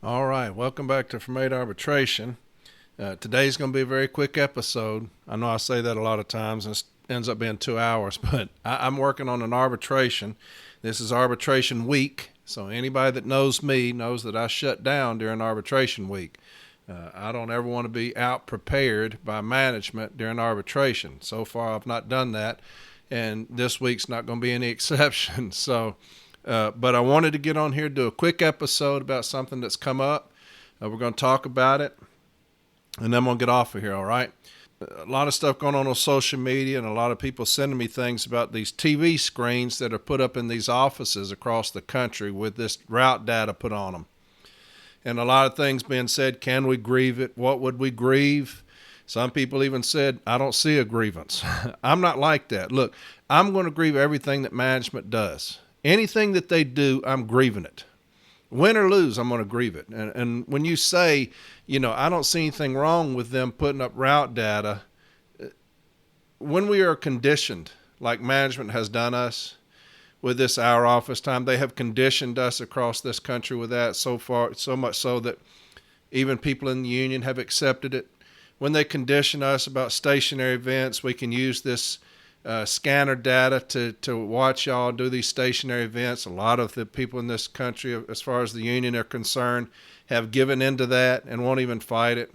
All right, welcome back to From Arbitration. Today's going to be a very quick episode. I know I say that a lot of times and it ends up being 2 hours, but I'm working on an arbitration. This is arbitration week, so anybody that knows me knows that I shut down during arbitration week. I don't ever want to be out prepared by management during arbitration. So far, I've not done that, and this week's not going to be any exception. But I wanted to get on here, do a quick episode about something that's come up. We're going to talk about it, and then I'm going to get off of here, all right? A lot of stuff going on social media, and a lot of people sending me things about these TV screens that are put up in these offices across the country with this route data put on them. And a lot of things being said, can we grieve it? What would we grieve? Some people even said, I don't see a grievance. I'm not like that. Look, I'm going to grieve everything that management does. Anything that they do, I'm grieving it. Win or lose, I'm going to grieve it. And when you say, I don't see anything wrong with them putting up route data, when we are conditioned, like management has done us with this hour office time, they have conditioned us across this country with that so far, so much so that even people in the union have accepted it. When they condition us about stationary events, we can use this scanner data to watch y'all do these stationary events. A lot of the people in this country, as far as the union are concerned, have given into that and won't even fight it.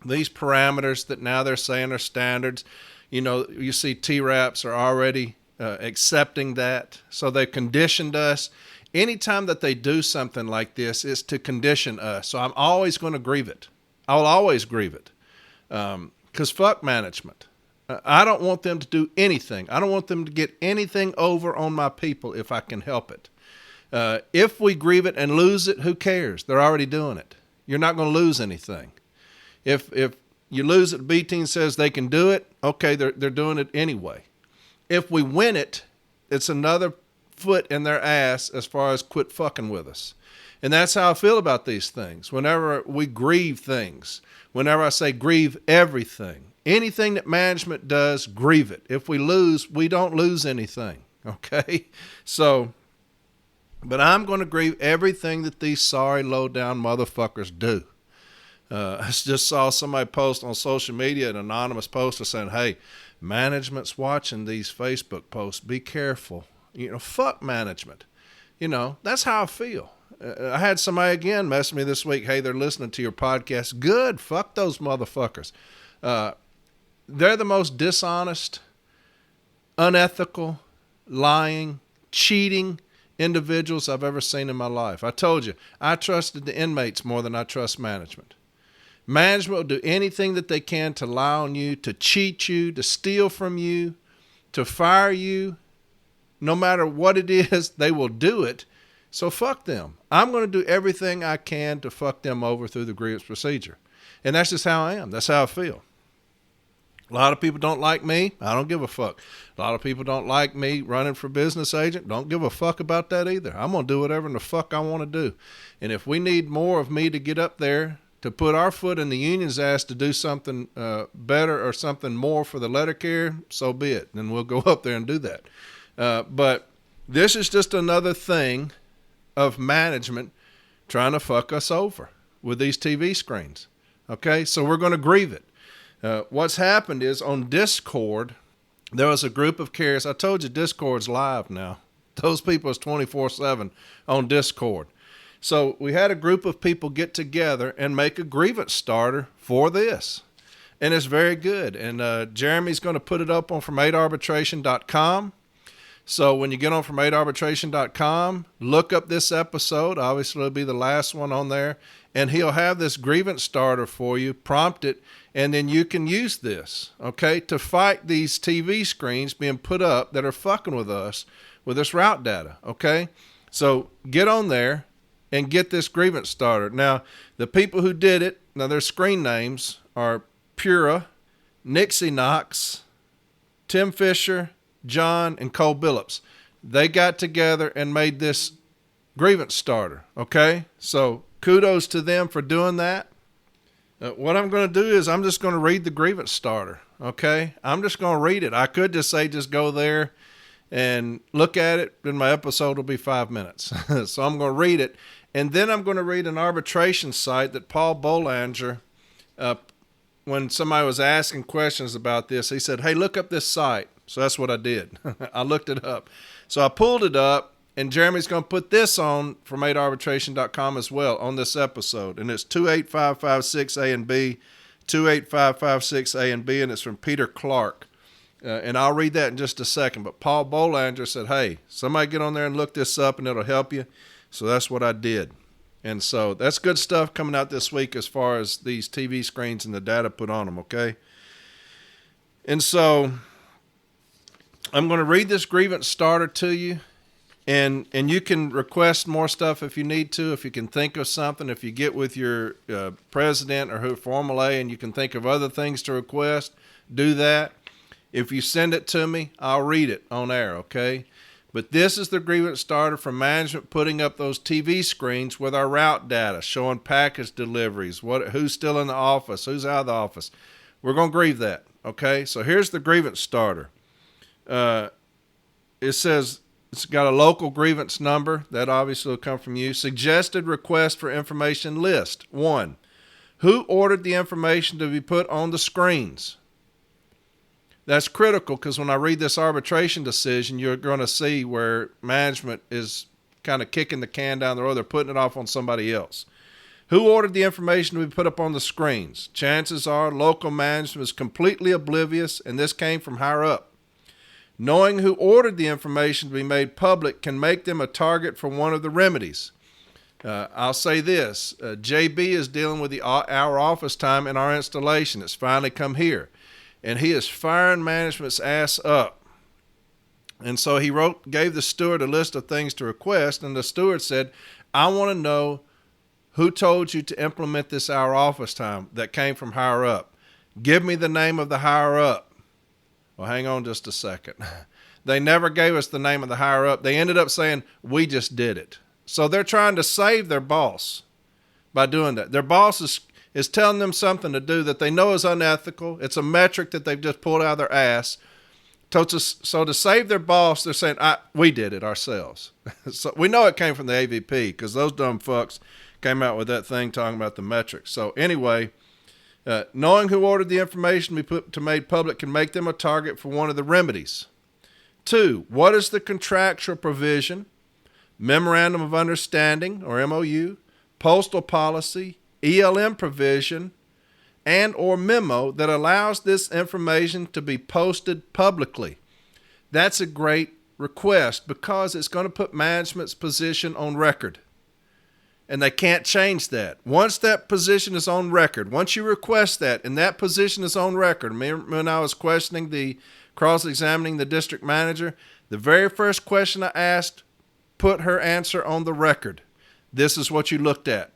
These parameters that now they're saying are standards, you see TRAPs are already accepting that. So they've conditioned us. Anytime that they do something like this, it's to condition us. So I'm always going to grieve it. I'll always grieve it. Because fuck management. I don't want them to do anything. I don't want them to get anything over on my people if I can help it. If we grieve it and lose it, who cares? They're already doing it. You're not going to lose anything. If you lose it, B team says they can do it, okay, they're doing it anyway. If we win it, it's another foot in their ass as far as quit fucking with us. And that's how I feel about these things. Whenever we grieve things, whenever I say grieve everything, anything that management does, grieve it. If we lose, we don't lose anything, okay? But I'm going to grieve everything that these sorry, low-down motherfuckers do. I just saw somebody post on social media, an anonymous poster saying, hey, management's watching these Facebook posts. Be careful. Fuck management. That's how I feel. I had somebody again message me this week, hey, they're listening to your podcast. Good. Fuck those motherfuckers. They're the most dishonest, unethical, lying, cheating individuals I've ever seen in my life. I told you, I trusted the inmates more than I trust management. Management will do anything that they can to lie on you, to cheat you, to steal from you, to fire you. No matter what it is, they will do it. So fuck them. I'm going to do everything I can to fuck them over through the grievance procedure. And that's just how I am. That's how I feel. A lot of people don't like me. I don't give a fuck. A lot of people don't like me running for business agent. Don't give a fuck about that either. I'm going to do whatever the fuck I want to do. And if we need more of me to get up there to put our foot in the union's ass to do something better or something more for the letter care, so be it. Then we'll go up there and do that. But this is just another thing of management trying to fuck us over with these TV screens. Okay, so we're going to grieve it. What's happened is on Discord, there was a group of carriers. I told you Discord's live now. Those people is 24/7 on Discord. So we had a group of people get together and make a grievance starter for this. And it's very good. And Jeremy's going to put it up on from8arbitration.com. So when you get on from8arbitration.com, look up this episode. Obviously, it'll be the last one on there. And he'll have this grievance starter for you, prompt it, and then you can use this, okay, to fight these TV screens being put up that are fucking with us with this route data, okay? So get on there and get this grievance starter. Now, the people who did it, now their screen names are Pura, Nixie Knox, Tim Fisher, John, and Cole Billups. They got together and made this grievance starter, okay? So kudos to them for doing that. What I'm going to do is I'm just going to read the grievance starter, okay? I'm just going to read it. I could just say just go there and look at it, then my episode will be 5 minutes. So I'm going to read it, And then I'm going to read an arbitration site that Paul Bolanger, when somebody was asking questions about this, he said, hey, look up this site. So that's what I did. I looked it up. So I pulled it up, and Jeremy's going to put this on from 8arbitration.com as well on this episode. And it's 28556A and B, 28556A and B, and it's from Peter Clark. And I'll read that in just a second. But Paul Bolanger said, hey, somebody get on there and look this up, and it'll help you. So that's what I did. And so that's good stuff coming out this week as far as these TV screens and the data put on them, okay? And so I'm going to read this grievance starter to you, and you can request more stuff if you need to, if you can think of something, if you get with your president or who Formal A and you can think of other things to request, do that. If you send it to me, I'll read it on air, okay? But this is the grievance starter from management putting up those TV screens with our route data, showing package deliveries, who's still in the office, who's out of the office. We're going to grieve that, okay? So here's the grievance starter. It says it's got a local grievance number. That obviously will come from you. Suggested request for information list. 1. Who ordered the information to be put on the screens? That's critical because when I read this arbitration decision, you're going to see where management is kind of kicking the can down the road. They're putting it off on somebody else. Who ordered the information to be put up on the screens? Chances are local management is completely oblivious, and this came from higher up. Knowing who ordered the information to be made public can make them a target for one of the remedies. I'll say this. JB is dealing with our office time in our installation. It's finally come here. And he is firing management's ass up. And so he gave the steward a list of things to request, and the steward said, I want to know who told you to implement this hour office time that came from higher up. Give me the name of the higher up. Well, hang on just a second. They never gave us the name of the higher up. They ended up saying, we just did it. So they're trying to save their boss by doing that. Their boss is telling them something to do that they know is unethical. It's a metric that they've just pulled out of their ass. So to save their boss, they're saying, we did it ourselves. So we know it came from the AVP because those dumb fucks came out with that thing talking about the metrics. So anyway, knowing who ordered the information to be made public can make them a target for one of the remedies. 2, what is the contractual provision, memorandum of understanding or MOU, postal policy, ELM provision, and or memo that allows this information to be posted publicly? That's a great request because it's going to put management's position on record. And they can't change that. Once that position is on record, once you request that and that position is on record, when I was cross-examining the district manager, the very first question I asked, put her answer on the record. This is what you looked at.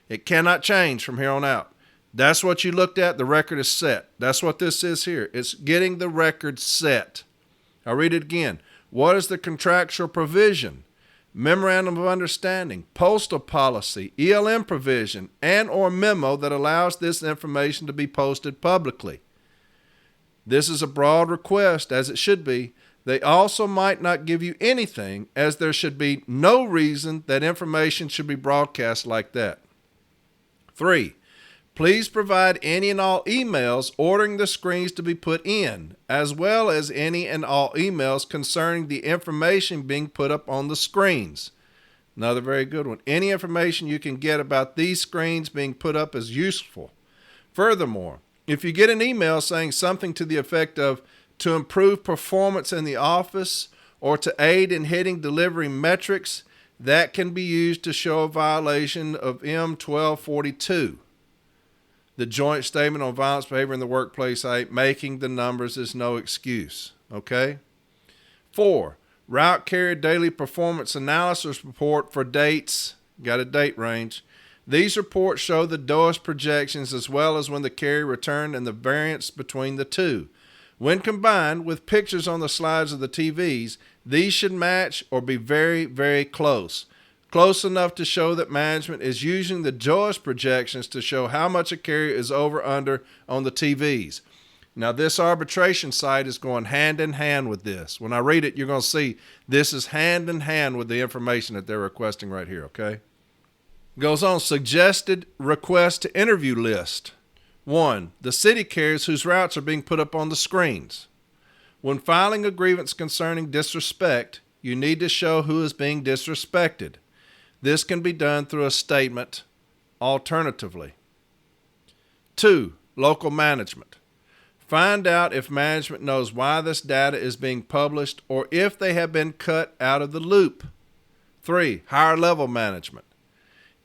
It cannot change from here on out. That's what you looked at. The record is set. That's what this is here. It's getting the record set. I'll read it again. What is the contractual provision, memorandum of understanding, postal policy, ELM provision, and or memo that allows this information to be posted publicly? This is a broad request, as it should be. They also might not give you anything, as there should be no reason that information should be broadcast like that. 3, please provide any and all emails ordering the screens to be put in, as well as any and all emails concerning the information being put up on the screens. Another very good one. Any information you can get about these screens being put up is useful. Furthermore, if you get an email saying something to the effect of, to improve performance in the office or to aid in hitting delivery metrics, that can be used to show a violation of M1242. The Joint Statement on Violence Behavior in the Workplace, making the numbers is no excuse. Okay? 4, route carrier daily performance analysis report for dates. Got a date range. These reports show the DOIS projections as well as when the carrier returned and the variance between the two. When combined with pictures on the slides of the TVs, these should match or be very, very close. Close enough to show that management is using the DOIS projections to show how much a carrier is over under on the TVs. Now, this arbitration site is going hand in hand with this. When I read it, you're going to see this is hand in hand with the information that they're requesting right here, okay? Goes on, suggested request to interview list. 1. The city carriers whose routes are being put up on the screens. When filing a grievance concerning disrespect, you need to show who is being disrespected. This can be done through a statement, alternatively. 2. Local management. Find out if management knows why this data is being published or if they have been cut out of the loop. 3. Higher level management.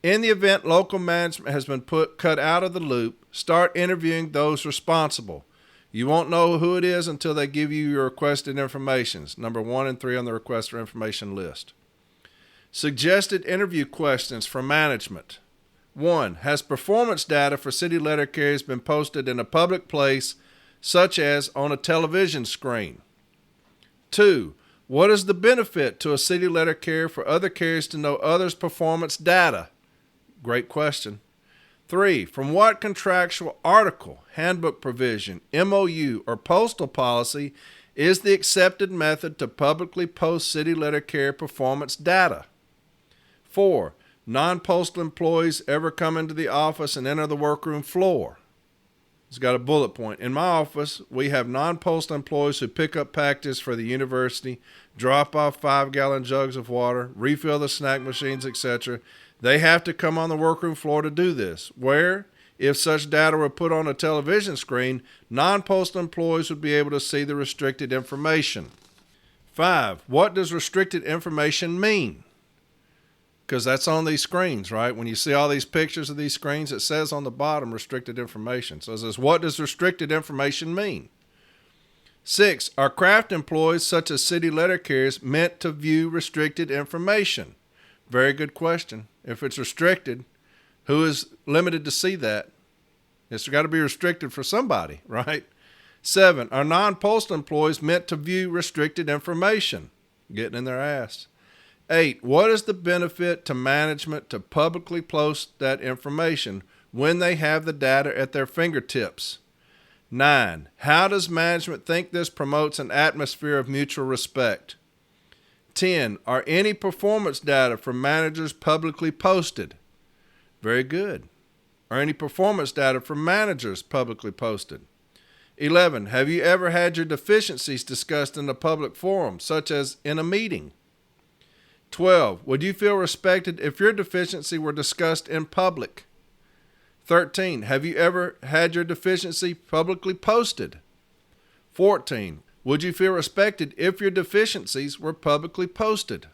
In the event local management has been cut out of the loop, start interviewing those responsible. You won't know who it is until they give you your requested information. Number 1 and 3 on the request for information list. Suggested interview questions for management. 1. Has performance data for city letter carriers been posted in a public place, such as on a television screen? 2. What is the benefit to a city letter carrier for other carriers to know others' performance data? Great question. 3. From what contractual article, handbook provision, MOU, or postal policy is the accepted method to publicly post city letter carrier performance data? 4. Non-postal employees ever come into the office and enter the workroom floor? It's got a bullet point. In my office, we have non-postal employees who pick up packages for the university, drop off 5-gallon jugs of water, refill the snack machines, etc. They have to come on the workroom floor to do this, where, if such data were put on a television screen, non-postal employees would be able to see the restricted information. 5. What does restricted information mean? Because that's on these screens, right? When you see all these pictures of these screens, it says on the bottom restricted information. So it says, what does restricted information mean? 6. Are craft employees such as city letter carriers meant to view restricted information? Very good question. If it's restricted, who is limited to see that? It's got to be restricted for somebody, right? 7. Are non-postal employees meant to view restricted information? Getting in their ass. 8. What is the benefit to management to publicly post that information when they have the data at their fingertips? 9. How does management think this promotes an atmosphere of mutual respect? 10. Are any performance data from managers publicly posted? Very good. Are any performance data from managers publicly posted? 11. Have you ever had your deficiencies discussed in a public forum, such as in a meeting? 12. Would you feel respected if your deficiency were discussed in public? 13. Have you ever had your deficiency publicly posted? 14. Would you feel respected if your deficiencies were publicly posted?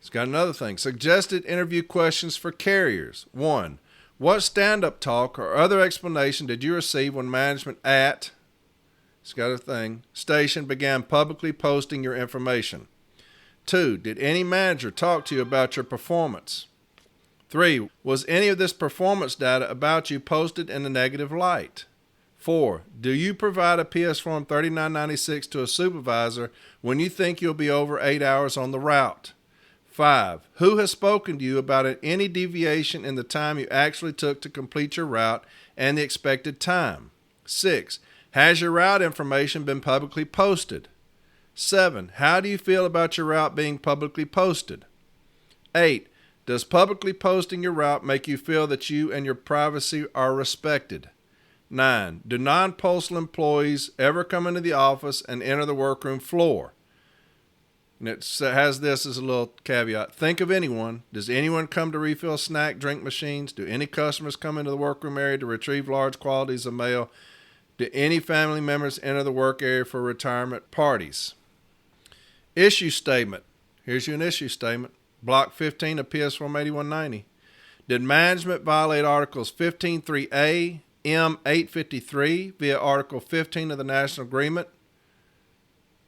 It's got another thing. Suggested interview questions for carriers. 1. What stand-up talk or other explanation did you receive when management at, it's got a thing, station began publicly posting your information? 2. Did any manager talk to you about your performance? 3. Was any of this performance data about you posted in a negative light? 4. Do you provide a PS Form 3996 to a supervisor when you think you'll be over 8 hours on the route? 5. Who has spoken to you about any deviation in the time you actually took to complete your route and the expected time? 6. Has your route information been publicly posted? 7. How do you feel about your route being publicly posted? 8. Does publicly posting your route make you feel that you and your privacy are respected? 9. Do non-postal employees ever come into the office and enter the workroom floor? And it has this as a little caveat. Think of anyone. Does anyone come to refill snack drink machines? Do any customers come into the workroom area to retrieve large quantities of mail? Do any family members enter the work area for retirement parties? Issue statement. Here's you an issue statement. Block 15 of PS Form 8190. Did management violate Articles 15.3a, M 853 via Article 15 of the National Agreement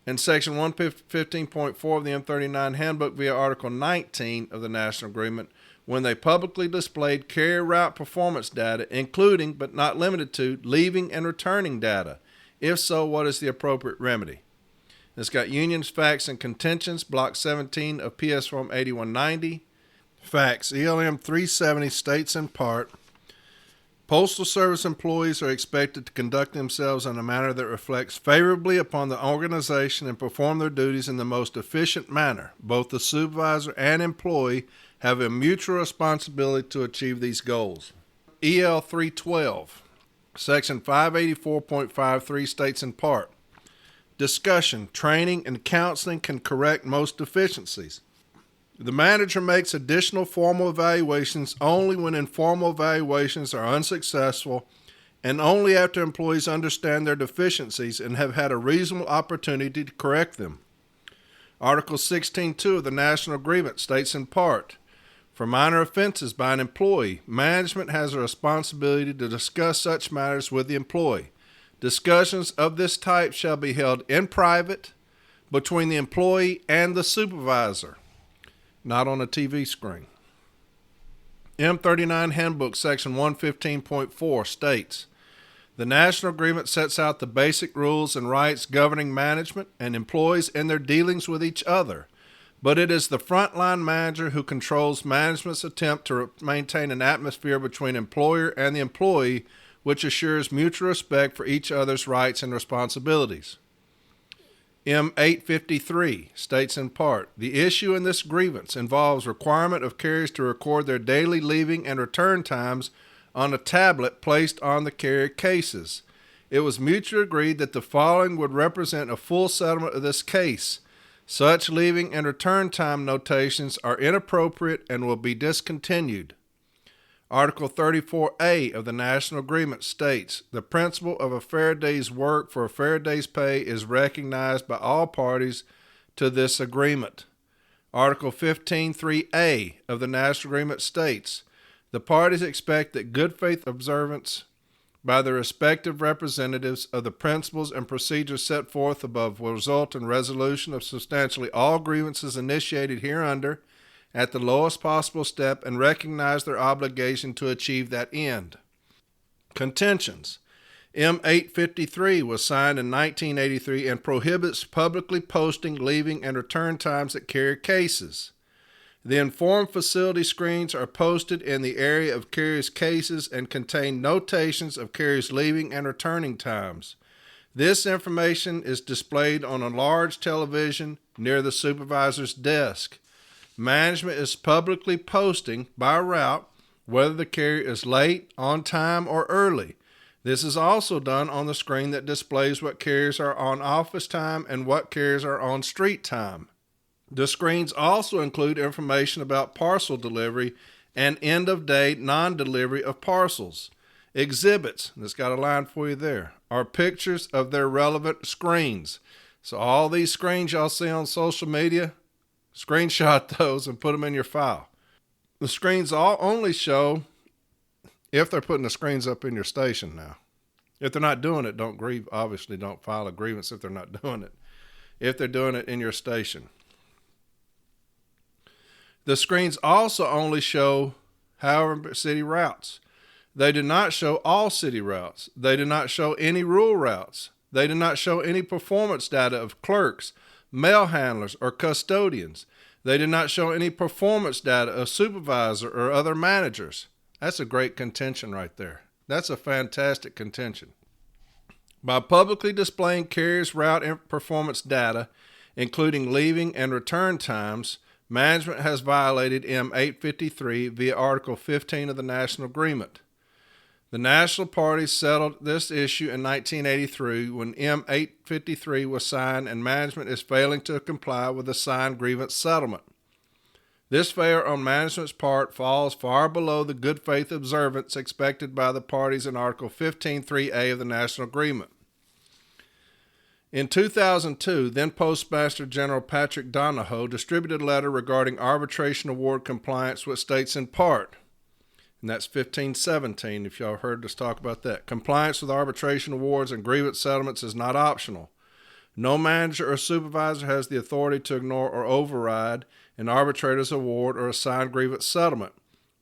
and Section 115.4 of the M39 Handbook via Article 19 of the National Agreement when they publicly displayed carrier route performance data, including but not limited to leaving and returning data? If so, what is the appropriate remedy? It's got unions, facts, and contentions, Block 17 of PS Form 8190. Facts, ELM 370 states in part, Postal Service employees are expected to conduct themselves in a manner that reflects favorably upon the organization and perform their duties in the most efficient manner. Both the supervisor and employee have a mutual responsibility to achieve these goals. EL 312, Section 584.53 states in part, discussion, training, and counseling can correct most deficiencies. The manager makes additional formal evaluations only when informal evaluations are unsuccessful and only after employees understand their deficiencies and have had a reasonable opportunity to correct them. Article 16.2 of the National Agreement states in part, for minor offenses by an employee, management has a responsibility to discuss such matters with the employee. Discussions of this type shall be held in private between the employee and the supervisor, not on a TV screen. M39 Handbook Section 115.4 states, the National Agreement sets out the basic rules and rights governing management and employees in their dealings with each other, but it is the frontline manager who controls management's attempt to maintain an atmosphere between employer and the employee which assures mutual respect for each other's rights and responsibilities. M853 states in part, the issue in this grievance involves requirement of carriers to record their daily leaving and return times on a tablet placed on the carrier cases. It was mutually agreed that the following would represent a full settlement of this case. Such leaving and return time notations are inappropriate and will be discontinued. Article 34A of the National Agreement states, the principle of a fair day's work for a fair day's pay is recognized by all parties to this agreement. Article 15.3A of the National Agreement states, the parties expect that good faith observance by the respective representatives of the principles and procedures set forth above will result in resolution of substantially all grievances initiated hereunder at the lowest possible step and recognize their obligation to achieve that end. Contentions. M853 was signed in 1983 and prohibits publicly posting leaving and return times at carrier cases. The informed facility screens are posted in the area of carriers' cases and contain notations of carriers' leaving and returning times. This information is displayed on a large television near the supervisor's desk. Management is publicly posting by route whether the carrier is late, on time, or early. This is also done on the screen that displays what carriers are on office time and what carriers are on street time. The screens also include information about parcel delivery and end-of-day non-delivery of parcels. Exhibits, and it's got a line for you there, are pictures of their relevant screens. So all these screens y'all see on social media, screenshot those and put them in your file. The screens all only show if they're putting the screens up in your station now. If they're not doing it, don't grieve. Obviously, don't file a grievance if they're not doing it. If they're doing it in your station. The screens also only show, however, city routes. They do not show all city routes. They do not show any rural routes. They do not show any performance data of clerks, mail handlers, or custodians. They do not show any performance data of supervisor or other managers. That's a great contention right there. That's a fantastic contention. By publicly displaying carriers' route and performance data, including leaving and return times, management has violated M853 via Article 15 of the National Agreement. The national parties settled this issue in 1983 when M853 was signed and management is failing to comply with the signed grievance settlement. This failure on management's part falls far below the good faith observance expected by the parties in Article 15.3a of the National Agreement. In 2002, then Postmaster General Patrick Donahoe distributed a letter regarding arbitration award compliance, which states in part, and that's 1517 if y'all heard us talk about that, compliance with arbitration awards and grievance settlements is not optional. No manager or supervisor has the authority to ignore or override an arbitrator's award or assigned grievance settlement.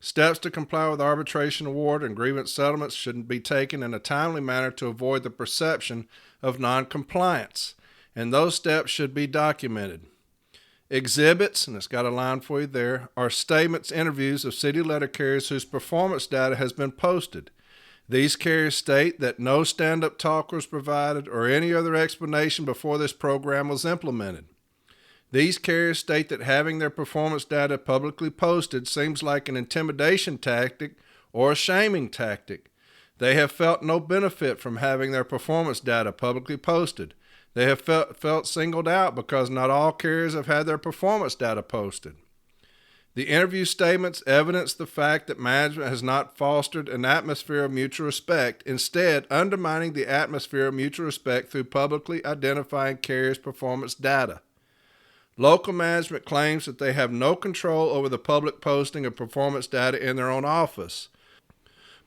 Steps to comply with arbitration award and grievance settlements should be taken in a timely manner to avoid the perception of noncompliance, and those steps should be documented. Exhibits, and it's got a line for you there, are statements, interviews of city letter carriers whose performance data has been posted. These carriers state that no stand-up talk was provided or any other explanation before this program was implemented. These carriers state that having their performance data publicly posted seems like an intimidation tactic or a shaming tactic. They have felt no benefit from having their performance data publicly posted. They have felt singled out because not all carriers have had their performance data posted. The interview statements evidence the fact that management has not fostered an atmosphere of mutual respect, instead undermining the atmosphere of mutual respect through publicly identifying carriers' performance data. Local management claims that they have no control over the public posting of performance data in their own office,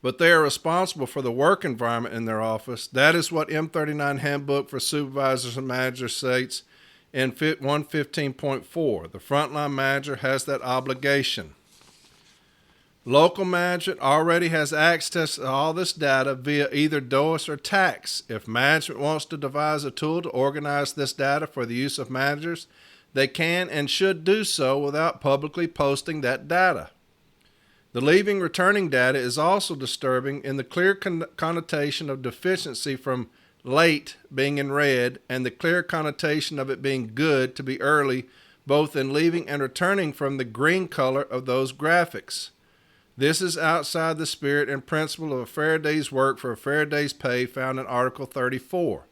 but they are responsible for the work environment in their office. That is what M39 Handbook for Supervisors and Managers states in 115.4. The frontline manager has that obligation. Local management already has access to all this data via either DOIS or tax. If management wants to devise a tool to organize this data for the use of managers, they can and should do so without publicly posting that data. The leaving returning data is also disturbing in the clear connotation of deficiency from late being in red and the clear connotation of it being good to be early, both in leaving and returning from the green color of those graphics. This is outside the spirit and principle of a fair day's work for a fair day's pay found in Article 34.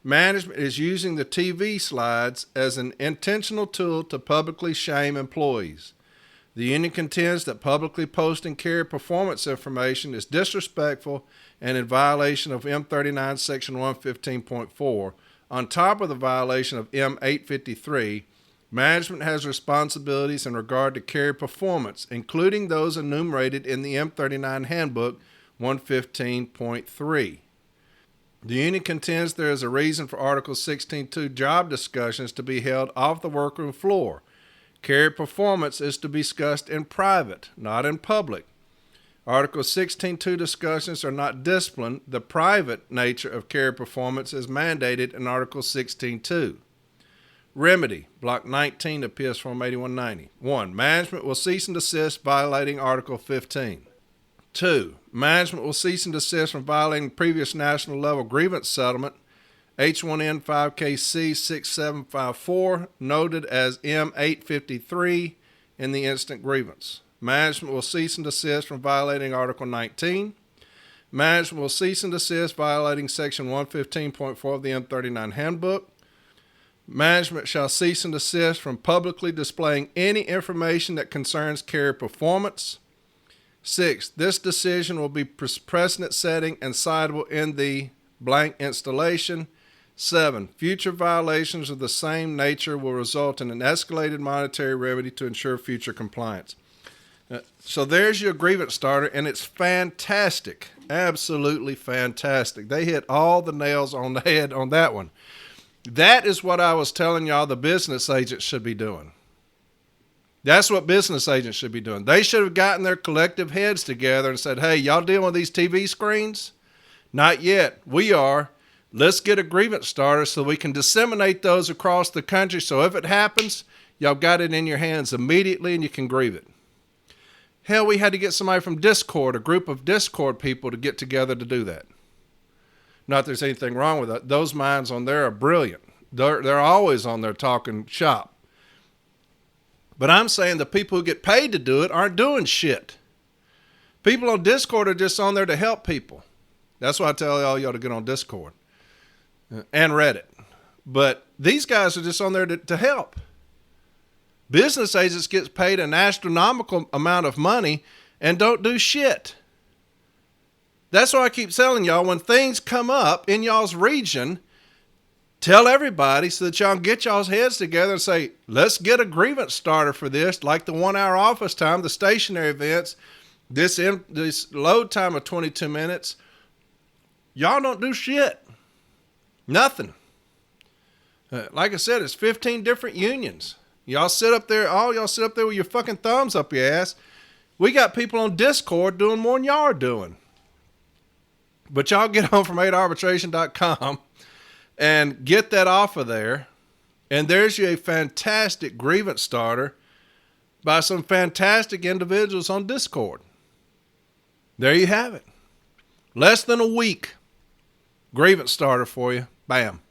Management is using the TV slides as an intentional tool to publicly shame employees. The union contends that publicly posting carrier performance information is disrespectful and in violation of M39 Section 115.4. On top of the violation of M853, management has responsibilities in regard to carrier performance, including those enumerated in the M39 Handbook 115.3. The union contends there is a reason for Article 16.2 job discussions to be held off the workroom floor. Carrier performance is to be discussed in private, not in public. Article 16.2 discussions are not disciplined. The private nature of carrier performance is mandated in Article 16.2. Remedy, Block 19 of PS Form 8190. 1. Management will cease and desist violating Article 15. 2. Management will cease and desist from violating previous national level grievance settlement H1N 5KC 6754, noted as M853 in the instant grievance. Management will cease and desist from violating Article 19. Management will cease and desist violating Section 115.4 of the M39 Handbook. Management shall cease and desist from publicly displaying any information that concerns carrier performance. 6. This decision will be precedent setting and citable in the blank installation. 7. Future violations of the same nature will result in an escalated monetary remedy to ensure future compliance. So there's your grievance starter, and it's fantastic. Absolutely fantastic. They hit all the nails on the head on that one. That is what I was telling y'all the business agents should be doing. That's what business agents should be doing. They should have gotten their collective heads together and said, hey, y'all dealing with these TV screens? Not yet. We are. Let's get a grievance starter so we can disseminate those across the country. So if it happens, y'all got it in your hands immediately and you can grieve it. Hell, we had to get somebody from Discord, a group of Discord people to get together to do that. Not that there's anything wrong with that. Those minds on there are brilliant. They're always on there talking shop. But I'm saying the people who get paid to do it aren't doing shit. People on Discord are just on there to help people. That's why I tell all y'all to get on Discord and Reddit. But these guys are just on there to help. Business agents get paid an astronomical amount of money and don't do shit. That's why I keep telling y'all, when things come up in y'all's region, tell everybody so that y'all can get y'all's heads together and say, let's get a grievance starter for this, like the 1 hour office time, the stationary events, this load time of 22 minutes. Y'all don't do shit. Nothing. Like I said, it's 15 different unions. Y'all sit up there, all y'all sit up there with your fucking thumbs up your ass. We got people on Discord doing more than y'all are doing. But y'all get on from 8arbitration.com and get that off of there. And there's you a fantastic grievance starter by some fantastic individuals on Discord. There you have it. Less than a week. Grievance starter for you. Bam.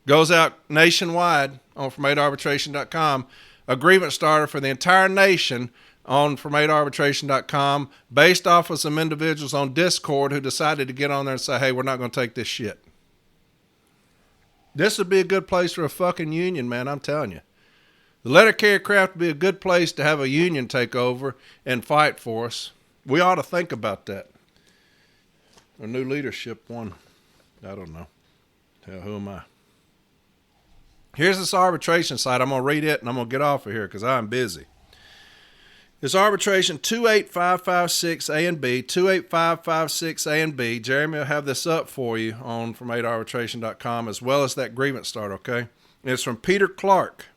Goes out nationwide on from8arbitration.com. A grievance starter for the entire nation on from8arbitration.com based off of some individuals on Discord who decided to get on there and say, hey, we're not going to take this shit. This would be a good place for a fucking union, man, I'm telling you. The letter carrier craft would be a good place to have a union take over and fight for us. We ought to think about that. A new leadership one. I don't know. Hell, who am I? Here's this arbitration site. I'm going to read it and I'm going to get off of here because I'm busy. It's arbitration 28556A and B, 28556A and B. Jeremy will have this up for you on from8arbitration.com as well as that grievance start, okay? And it's from Peter Clark.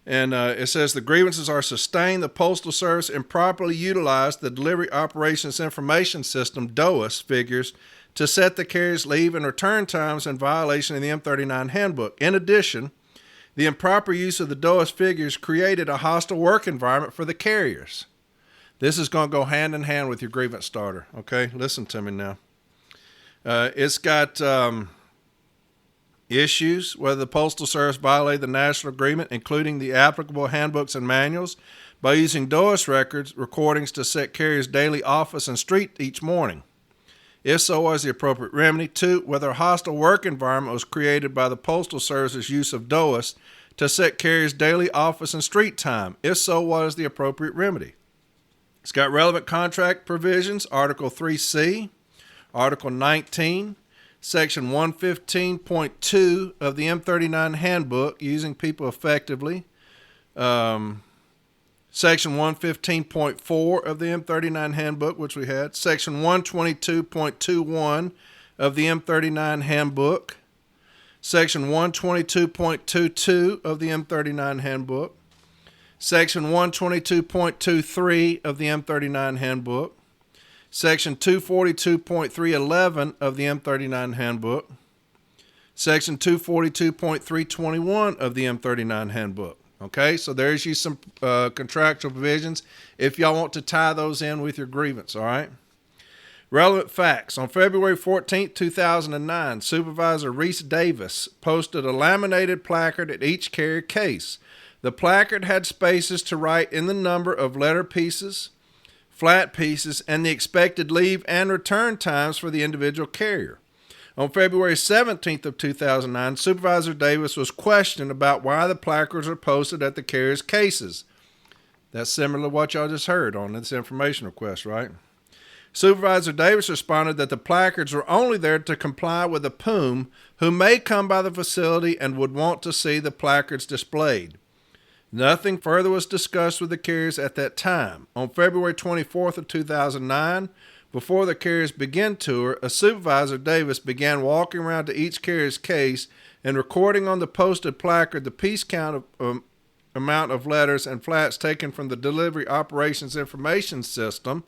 And it says the grievances are sustained. The Postal Service improperly utilized the Delivery Operations Information System, DOIS, figures to set the carrier's leave and return times in violation of the M39 handbook. In addition, the improper use of the DOIS figures created a hostile work environment for the carriers. This is going to go hand in hand with your grievance starter, okay? Listen to me now. It's got issues whether the Postal Service violated the national agreement, including the applicable handbooks and manuals, by using DOIS recordings to set carriers' daily office and street each morning. If so, what is the appropriate remedy? 2, whether a hostile work environment was created by the Postal Service's use of DOIS to set carriers' daily office and street time. If so, what is the appropriate remedy? It's got relevant contract provisions, Article 3C, Article 19, Section 115.2 of the M39 Handbook, using people effectively, Section 115.4 of the M39 Handbook, which we had. Section 122.21 of the M39 Handbook. Section 122.22 of the M39 Handbook. Section 122.23 of the M39 Handbook. Section 242.311 of the M39 Handbook. Section 242.321 of the M39 Handbook. Okay, so there's you some contractual provisions if y'all want to tie those in with your grievance, all right? Relevant facts. On February 14, 2009, Supervisor Reese Davis posted a laminated placard at each carrier case. The placard had spaces to write in the number of letter pieces, flat pieces, and the expected leave and return times for the individual carrier. On February 17th of 2009, Supervisor Davis was questioned about why the placards were posted at the carrier's cases. That's similar to what y'all just heard on this information request, right? Supervisor Davis responded that the placards were only there to comply with the POM who may come by the facility and would want to see the placards displayed. Nothing further was discussed with the carriers at that time. On February 24th of 2009, before the carriers began tour, a Supervisor Davis began walking around to each carrier's case and recording on the posted placard the piece count of amount of letters and flats taken from the Delivery Operations Information System.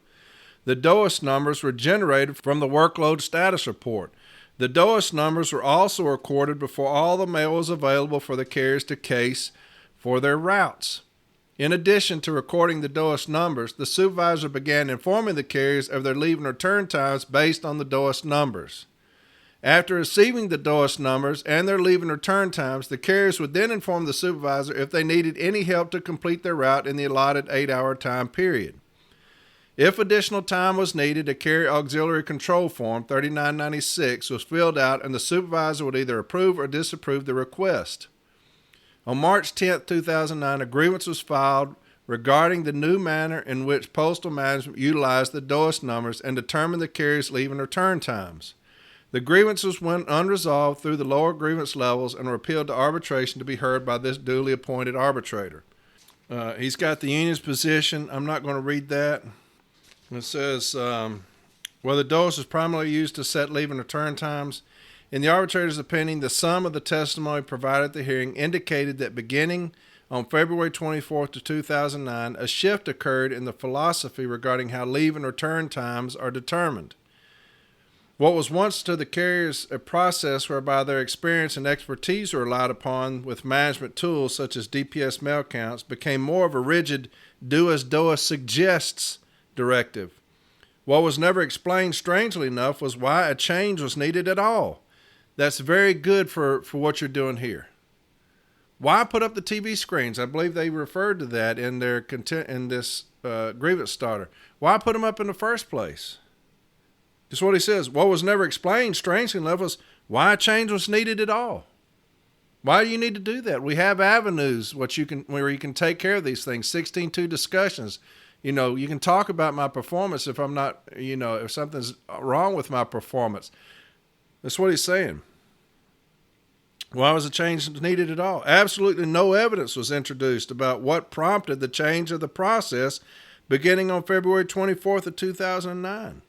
The DOIS numbers were generated from the workload status report. The DOIS numbers were also recorded before all the mail was available for the carriers to case for their routes. In addition to recording the DOIS numbers, the supervisor began informing the carriers of their leave and return times based on the DOIS numbers. After receiving the DOIS numbers and their leave and return times, the carriers would then inform the supervisor if they needed any help to complete their route in the allotted 8-hour time period. If additional time was needed, a carrier auxiliary control form 3996 was filled out and the supervisor would either approve or disapprove the request. On March 10, 2009, a grievance was filed regarding the new manner in which Postal Management utilized the DOIS numbers and determined the carrier's leave and return times. The grievances went unresolved through the lower grievance levels and were appealed to arbitration to be heard by this duly appointed arbitrator. He's got the union's position. I'm not going to read that. It says, whether DOIS is primarily used to set leave and return times. In the arbitrator's opinion, the sum of the testimony provided at the hearing indicated that beginning on February 24th of 2009, a shift occurred in the philosophy regarding how leave and return times are determined. What was once to the carriers a process whereby their experience and expertise were relied upon with management tools such as DPS mail counts became more of a rigid do as DOIS suggests directive, What was never explained, strangely enough, was why a change was needed at all. That's very good for what you're doing here. Why put up the TV screens? I believe they referred to that in their this grievance starter. Why put them up in the first place? Just what he says. What was never explained, strangely enough, was why a change was needed at all. Why do you need to do that? We have avenues where you can take care of these things. 16.2 discussions. You can talk about my performance if I'm not, if something's wrong with my performance. That's what he's saying. Why was a change needed at all? Absolutely no evidence was introduced about what prompted the change of the process beginning on February 24th of 2009.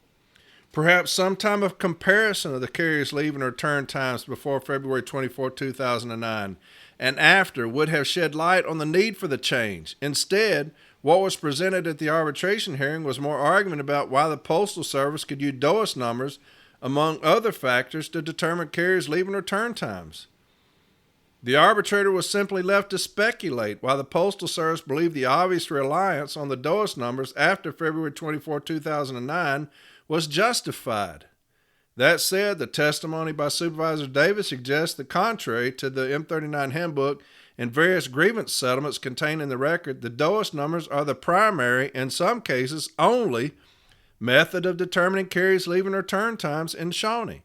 Perhaps some time of comparison of the carrier's leave and return times before February 24, 2009 and after would have shed light on the need for the change. Instead, what was presented at the arbitration hearing was more argument about why the Postal Service could use DOIS numbers, among other factors, to determine carriers' leave and return times. The arbitrator was simply left to speculate why the Postal Service believed the obvious reliance on the DOIS numbers after February 24, 2009 was justified. That said, the testimony by Supervisor Davis suggests the contrary to the M39 handbook and various grievance settlements contained in the record. The DOIS numbers are the primary, in some cases only, method of determining carriers' leave and return times in Shawnee.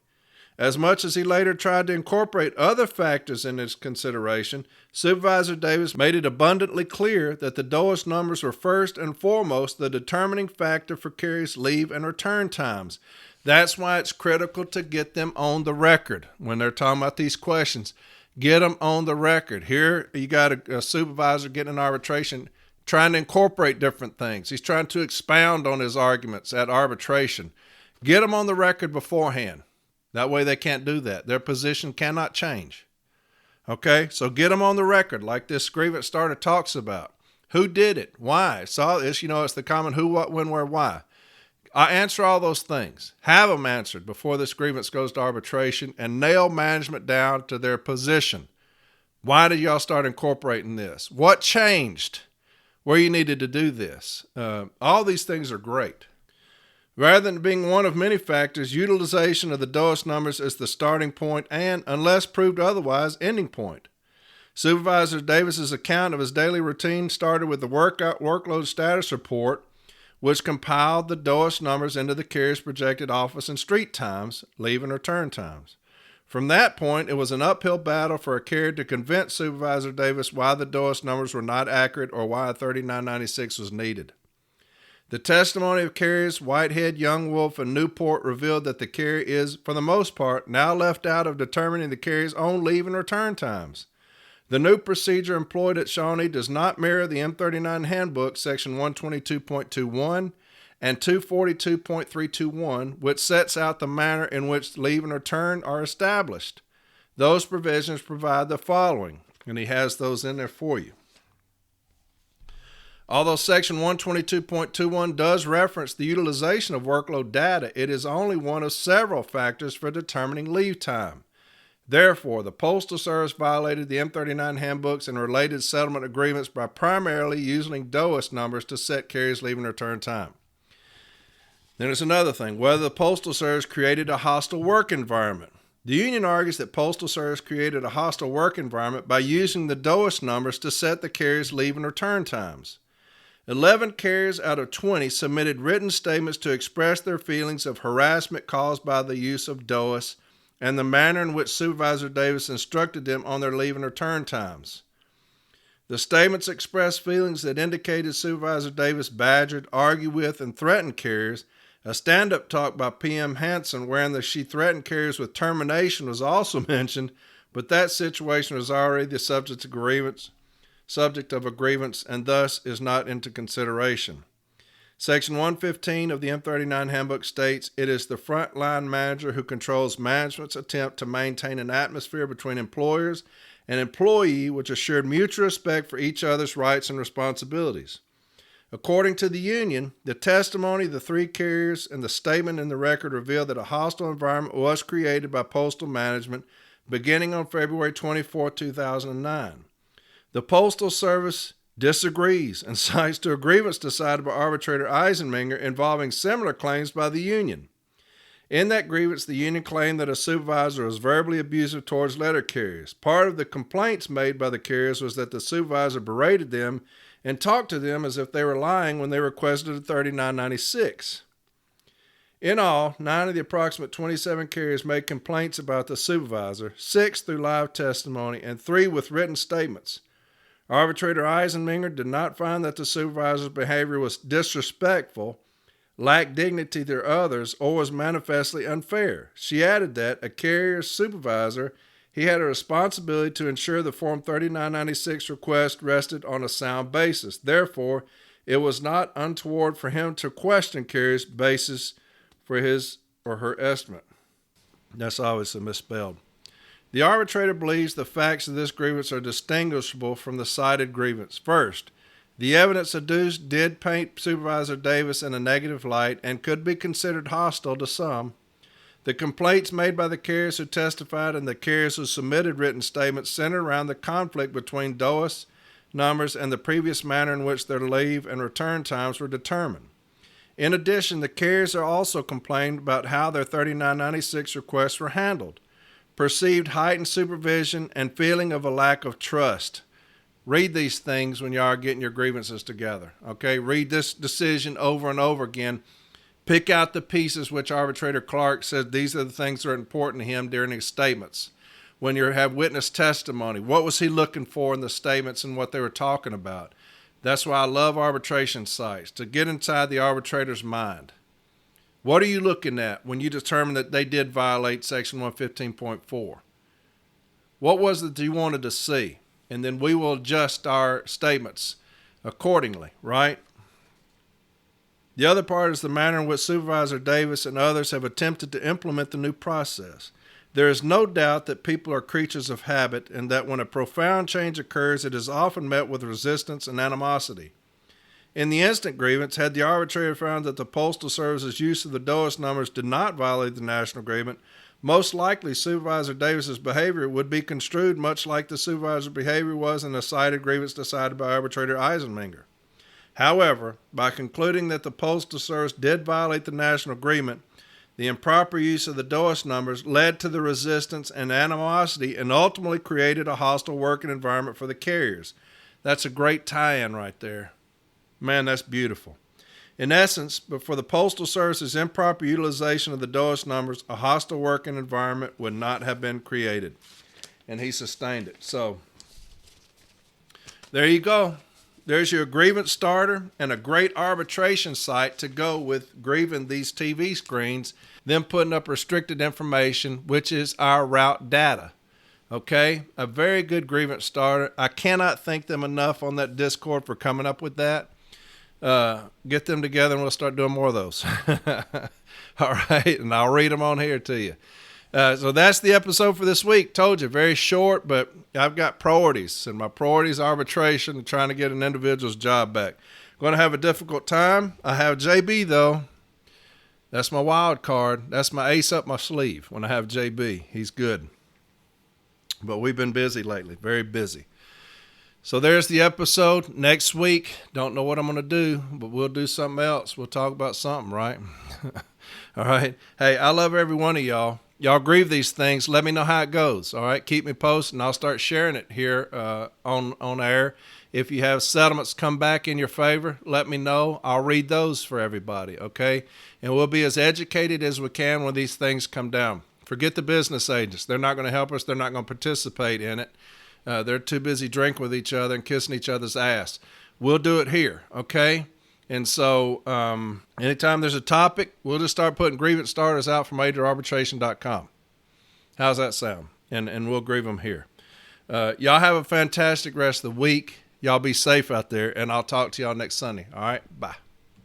As much as he later tried to incorporate other factors in his consideration, Supervisor Davis made it abundantly clear that the DOIS numbers were first and foremost the determining factor for carriers' leave and return times. That's why it's critical to get them on the record when they're talking about these questions. Get them on the record. Here you got a supervisor getting an arbitration trying to incorporate different things. He's trying to expound on his arguments at arbitration. Get them on the record beforehand. That way they can't do that. Their position cannot change. Okay, so get them on the record like this grievance starter talks about. Who did it? Why? Saw this, it's the common who, what, when, where, why. I answer all those things. Have them answered before this grievance goes to arbitration and nail management down to their position. Why did y'all start incorporating this? What changed where you needed to do this? All these things are great. Rather than being one of many factors, utilization of the DOIS numbers is the starting point and, unless proved otherwise, ending point. Supervisor Davis's account of his daily routine started with the workload status report, which compiled the DOIS numbers into the carrier's projected office and street times, leave and return times. From that point, it was an uphill battle for a carrier to convince Supervisor Davis why the DOIS numbers were not accurate or why a 3996 was needed. The testimony of carriers Whitehead, Young Wolf, and Newport revealed that the carrier is, for the most part, now left out of determining the carrier's own leave and return times. The new procedure employed at Shawnee does not mirror the M39 handbook, section 122.21 and 242.321, which sets out the manner in which leave and return are established. Those provisions provide the following, and he has those in there for you. Although Section 122.21 does reference the utilization of workload data, it is only one of several factors for determining leave time. Therefore, the Postal Service violated the M39 handbooks and related settlement agreements by primarily using DOIS numbers to set carriers' leave and return time. Then there's another thing, whether the Postal Service created a hostile work environment. The union argues that Postal Service created a hostile work environment by using the DOIS numbers to set the carriers' leave and return times. 11 carriers out of 20 submitted written statements to express their feelings of harassment caused by the use of DOIS and the manner in which Supervisor Davis instructed them on their leave and return times. The statements expressed feelings that indicated Supervisor Davis badgered, argued with, and threatened carriers. A stand-up talk by PM Hansen wherein she threatened carriers with termination was also mentioned, but that situation was already the subject of a grievance and thus is not into consideration. Section 115 of the M39 handbook states, it is the frontline manager who controls management's attempt to maintain an atmosphere between employers and employee which assured mutual respect for each other's rights and responsibilities. According to the union, the testimony of the three carriers and the statement in the record reveal that a hostile environment was created by postal management beginning on February 24, 2009. The Postal Service disagrees and cites to a grievance decided by arbitrator Eisenmenger involving similar claims by the union. In that grievance, the union claimed that a supervisor was verbally abusive towards letter carriers. Part of the complaints made by the carriers was that the supervisor berated them and talked to them as if they were lying when they requested a $39.96. In all, 9 of the approximate 27 carriers made complaints about the supervisor, 6 through live testimony, and 3 with written statements. Arbitrator Eisenmenger did not find that the supervisor's behavior was disrespectful, lacked dignity to others, or was manifestly unfair. She added that a carrier's supervisor, he had a responsibility to ensure the Form 3996 request rested on a sound basis. Therefore, it was not untoward for him to question carrier's basis for his or her estimate. That's obviously misspelled. The arbitrator believes the facts of this grievance are distinguishable from the cited grievance. First, the evidence adduced did paint Supervisor Davis in a negative light and could be considered hostile to some. The complaints made by the carriers who testified and the carriers who submitted written statements centered around the conflict between DOIS numbers and the previous manner in which their leave and return times were determined. In addition, the carriers are also complained about how their 3996 requests were handled, perceived heightened supervision, and feeling of a lack of trust. Read these things when you are getting your grievances together, okay? Read this decision over and over again. Pick out the pieces which Arbitrator Clark said these are the things that are important to him during his statements. When you have witness testimony, what was he looking for in the statements and what they were talking about? That's why I love arbitration sites, to get inside the arbitrator's mind. What are you looking at when you determine that they did violate Section 115.4? What was it that you wanted to see? And then we will adjust our statements accordingly, right? The other part is the manner in which Supervisor Davis and others have attempted to implement the new process. There is no doubt that people are creatures of habit and that when a profound change occurs, it is often met with resistance and animosity. In the instant grievance, had the arbitrator found that the Postal Service's use of the DOIS numbers did not violate the national agreement, most likely Supervisor Davis's behavior would be construed much like the supervisor's behavior was in the cited grievance decided by Arbitrator Eisenmenger. However, by concluding that the Postal Service did violate the national agreement, the improper use of the DOIS numbers led to the resistance and animosity and ultimately created a hostile working environment for the carriers. That's a great tie-in right there. Man, that's beautiful. In essence, but for the Postal Service's improper utilization of the DOIS numbers, a hostile working environment would not have been created. And he sustained it. So, there you go. There's your grievance starter and a great arbitration site to go with grieving these TV screens, then putting up restricted information, which is our route data. Okay? A very good grievance starter. I cannot thank them enough on that Discord for coming up with that. Get them together and we'll start doing more of those. All right, and I'll read them on here to you. So that's the episode for this week. Told you, very short, but I've got priorities, and my priorities are arbitration and trying to get an individual's job back. Going to have a difficult time. I have JB, though. That's my wild card. That's my ace up my sleeve when I have JB. He's good. But we've been busy lately, very busy. So there's the episode. Next week, don't know what I'm going to do, but we'll do something else. We'll talk about something, right? All right. Hey, I love every one of y'all. Y'all grieve these things. Let me know how it goes. All right. Keep me posted, and I'll start sharing it here on air. If you have settlements come back in your favor, let me know. I'll read those for everybody. Okay. And we'll be as educated as we can when these things come down. Forget the business agents. They're not going to help us. They're not going to participate in it. They're too busy drinking with each other and kissing each other's ass. We'll do it here, okay? And so anytime there's a topic, we'll just start putting grievance starters out from majorarbitration.com. How's that sound? And we'll grieve them here. Y'all have a fantastic rest of the week. Y'all be safe out there, and I'll talk to y'all next Sunday. All right? Bye.